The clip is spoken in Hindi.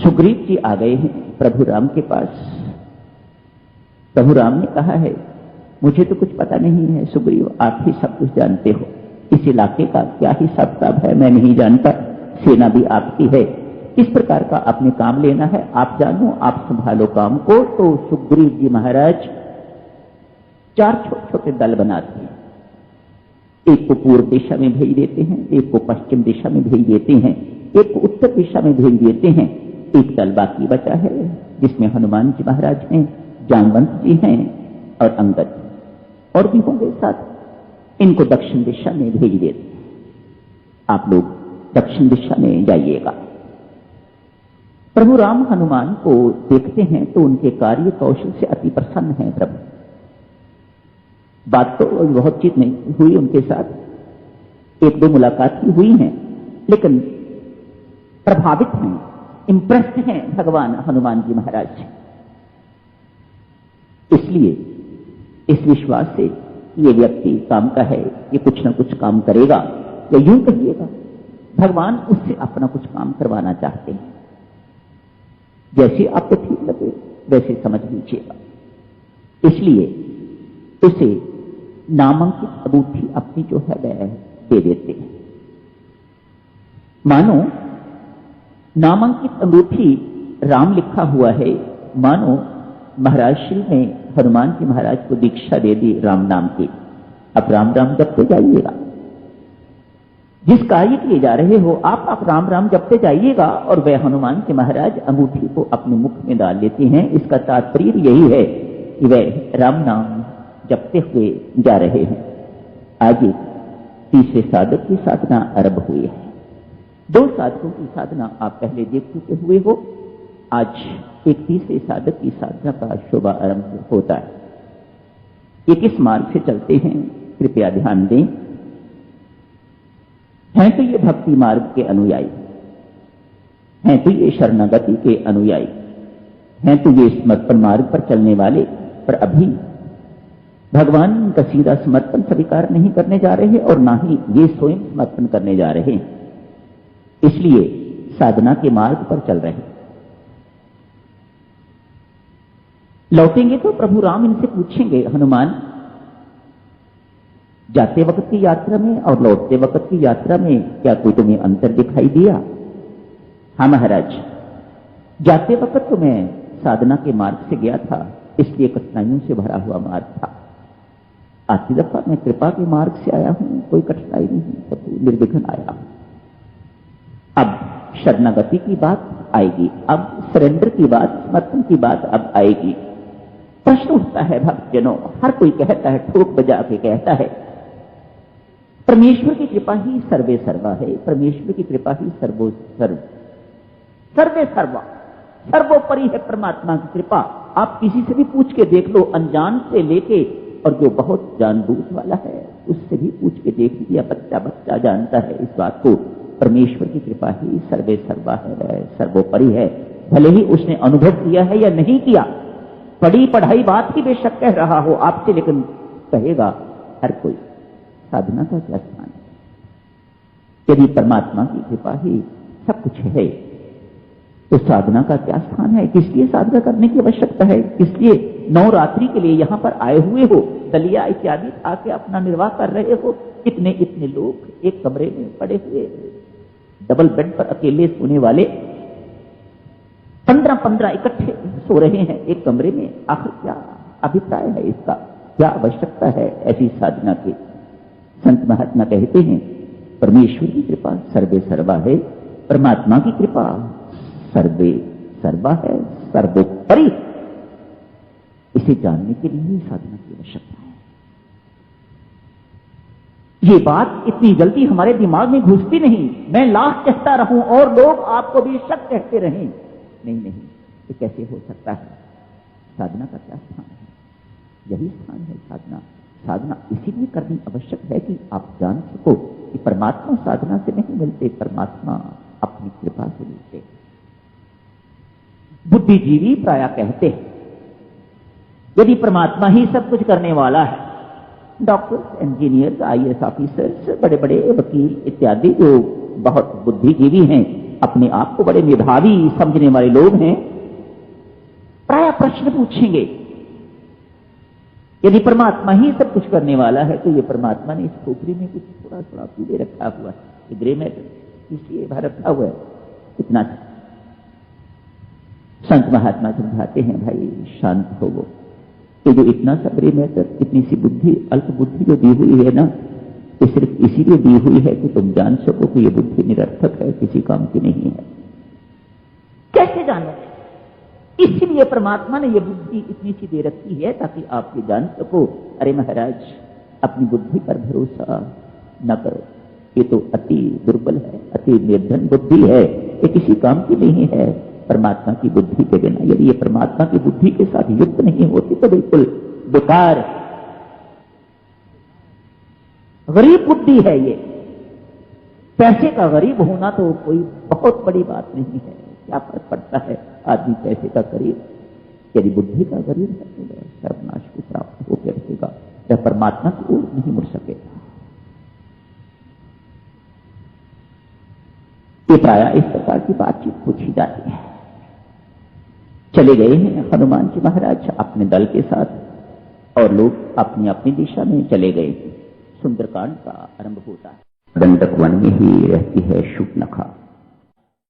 सुग्रीव जी आ गए हैं प्रभु राम के पास। प्रभु राम ने कहा है, मुझे तो कुछ पता नहीं है सुग्रीव, आप ही सब कुछ जानते हो, इस इलाके का क्या हिसाब किताब है मैं नहीं जानता, सेना भी आपकी है, किस प्रकार का आपने काम लेना है आप जानो, आप संभालो काम को। तो सुग्रीव जी महाराज 4 छोटे छोटे दल बनाते हैं, एक को पूर्व दिशा में भेज देते हैं, एक को पश्चिम दिशा में भेज देते हैं, एक को उत्तर दिशा में भेज देते हैं, एक दल बाकी बचा है जिसमें हनुमान जी महाराज हैं, जामवंत जी हैं और अंगद और भी होंगे साथ। इनको दक्षिण दिशा में भेज देते हैं, आप लोग दक्षिण दिशा में जाइएगा। प्रभु राम हनुमान को देखते हैं तो उनके कार्य कौशल से अति प्रसन्न है प्रभु। बात तो बहुत चीज नहीं हुई उनके साथ, 1-2 मुलाकात ही हुई हैं, लेकिन प्रभावित हैं, इंप्रेस्ड हैं भगवान हनुमान जी महाराज। इसलिए इस विश्वास से ये व्यक्ति काम का है, ये कुछ ना कुछ काम करेगा, या यूं कहिएगा भगवान उससे अपना कुछ काम करवाना चाहते हैं। जैसे आपको ठीक लगे वैसे समझ लीजिएगा। इसलिए उसे नामांकित अंगूठी अपनी जो है वह दे देते हैं। मानो नामांकित अंगूठी राम लिखा हुआ है, मानो महाराज श्री ने हनुमान जी महाराज को दीक्षा दे दी राम नाम की। अब राम राम जपते जाइएगा, जिस कार्य के लिए जा रहे हो आप राम राम जपते जाइएगा। और वह हनुमान जी महाराज अंगूठी को अपने मुख में डाल लेते हैं। इसका तात्पर्य यही है कि वह राम नाम जपते हुए जा रहे हैं। आगे तीसरे साधक की साधना आरंभ हुई है। 2 साधकों की साधना आप पहले देख चुके हुए हो, आज एक तीसरे साधक की साधना का शोभा आरंभ होता है। ये किस मार्ग से चलते हैं कृपया ध्यान दें। हैं तो ये भक्ति मार्ग के अनुयायी, हैं तो ये शरणागति के अनुयायी, हैं तो ये समर्पण मार्ग पर चलने वाले, पर अभी भगवान का सीधा समर्पण स्वीकार नहीं करने जा रहे और ना ही ये स्वयं समर्पण करने जा रहे हैं। इसलिए साधना के मार्ग पर चल रहे हैं। लौटेंगे तो प्रभु राम इनसे पूछेंगे, हनुमान जाते वक्त की यात्रा में और लौटते वक्त की यात्रा में क्या कोई तुम्हें अंतर दिखाई दिया? हाँ महाराज, जाते वक्त तो मैं साधना के मार्ग से गया था, इसलिए कठिनाइयों से भरा हुआ मार्ग था। आती दफा मैं कृपा के मार्ग से आया हूं, कोई कठिनाई नहीं, सब निर्विघ्न आया। अब शरणागति की बात आएगी, अब सरेंडर की बात, समर्पण की बात अब आएगी। प्रश्न उठता है भक्तजनों, हर कोई कहता है, ठोक बजा के कहता है परमेश्वर की कृपा ही सर्वे सर्वा है, परमेश्वर की कृपा ही सर्वो सर्व, सर्वे सर्वा, सर्वोपरि है परमात्मा की कृपा। आप किसी से भी पूछ के देख लो, अनजान से लेके और जो बहुत जानबूझ वाला है उससे भी पूछ के देख लिया, बच्चा बच्चा जानता है इस बात को, परमेश्वर की कृपा ही सर्वे सर्वा है, सर्वोपरि है। भले ही उसने अनुभव किया है या नहीं किया, पढ़ी पढ़ाई बात ही बेशक कह रहा हो आपसे, लेकिन कहेगा हर कोई साधना का क्या स्थान है? यदि परमात्मा की कृपा ही सब कुछ है तो साधना का क्या स्थान है? किस लिए साधना करने की आवश्यकता है? किसलिए नवरात्रि के लिए यहां पर आए हुए हो, दलिया इत्यादि आके अपना निर्वाह कर रहे हो? इतने इतने लोग एक कमरे में पड़े हुए, डबल बेड पर अकेले सोने वाले 15-15 इकट्ठे सो रहे हैं एक कमरे में। आखिर क्या अभिप्राय है इसका? क्या आवश्यकता है ऐसी साधना की? संत महात्मा कहते हैं परमेश्वर की कृपा सर्वे सर्वा है, परमात्मा की कृपा सर्वे सर्वा है, सर्वोपरि। इसे जानने के लिए ही साधना की आवश्यकता है। ये बात इतनी जल्दी हमारे दिमाग में घुसती नहीं। मैं लाख कहता रहूं और लोग आपको भी शक कहते रहें, नहीं नहीं ये कैसे हो सकता है? साधना का क्या स्थान है? यही स्थान है साधना। साधना इसीलिए करनी आवश्यक है कि आप जान सको कि परमात्मा साधना से नहीं मिलते, परमात्मा अपनी कृपा से मिलते। बुद्धिजीवी प्राय कहते हैं यदि परमात्मा ही सब कुछ करने वाला है, डॉक्टर्स, इंजीनियर्स, IAS ऑफिसर्स, बड़े बड़े वकील इत्यादि जो बहुत बुद्धिजीवी हैं, अपने आप को बड़े मेधावी समझने वाले लोग हैं, प्राय प्रश्न पूछेंगे, यदि परमात्मा ही सब कुछ करने वाला है तो ये परमात्मा ने इस खोपड़ी में कुछ थोड़ा थोड़ा पीले रखा हुआ है, ग्रे मैटर इसलिए भर रखा हुआ है। इतना संत महात्मा समझाते हैं, भाई शांत हो वो, ये जो इतना सा ग्रे मैटर, इतनी सी बुद्धि, अल्प बुद्धि जो दी हुई है ना, ये सिर्फ इसीलिए दी हुई है कि तुम जान सको कि ये बुद्धि निरर्थक है, किसी काम की नहीं है। कैसे जानो? इसलिए परमात्मा ने यह बुद्धि इतनी सी दे रखी है ताकि आप ये जान सको, अरे महाराज अपनी बुद्धि पर भरोसा न करो, ये तो अति दुर्बल है, अति निर्धन बुद्धि है, ये किसी काम की नहीं है परमात्मा की बुद्धि के बिना। यदि ये परमात्मा की बुद्धि के साथ युक्त नहीं होती तो बिल्कुल बेकार गरीब बुद्धि है ये। पैसे का गरीब होना तो कोई बहुत बड़ी बात नहीं है, क्या फर्क पड़ता है आदमी पैसे का गरीब, यदि बुद्धि का गरीब है तो वह सर्वनाश को प्राप्त होकर रहेगा, वह परमात्मा की ओर नहीं मुड़ सकेगा। ये प्राय इस प्रकार की बातचीत पूछी जाती है। चले गए हैं हनुमान जी महाराज अपने दल के साथ और लोग अपनी अपनी दिशा में चले गए। सुंदरकांड का आरंभ होता है। दंडक वन में ही रहती है शूर्पणखा।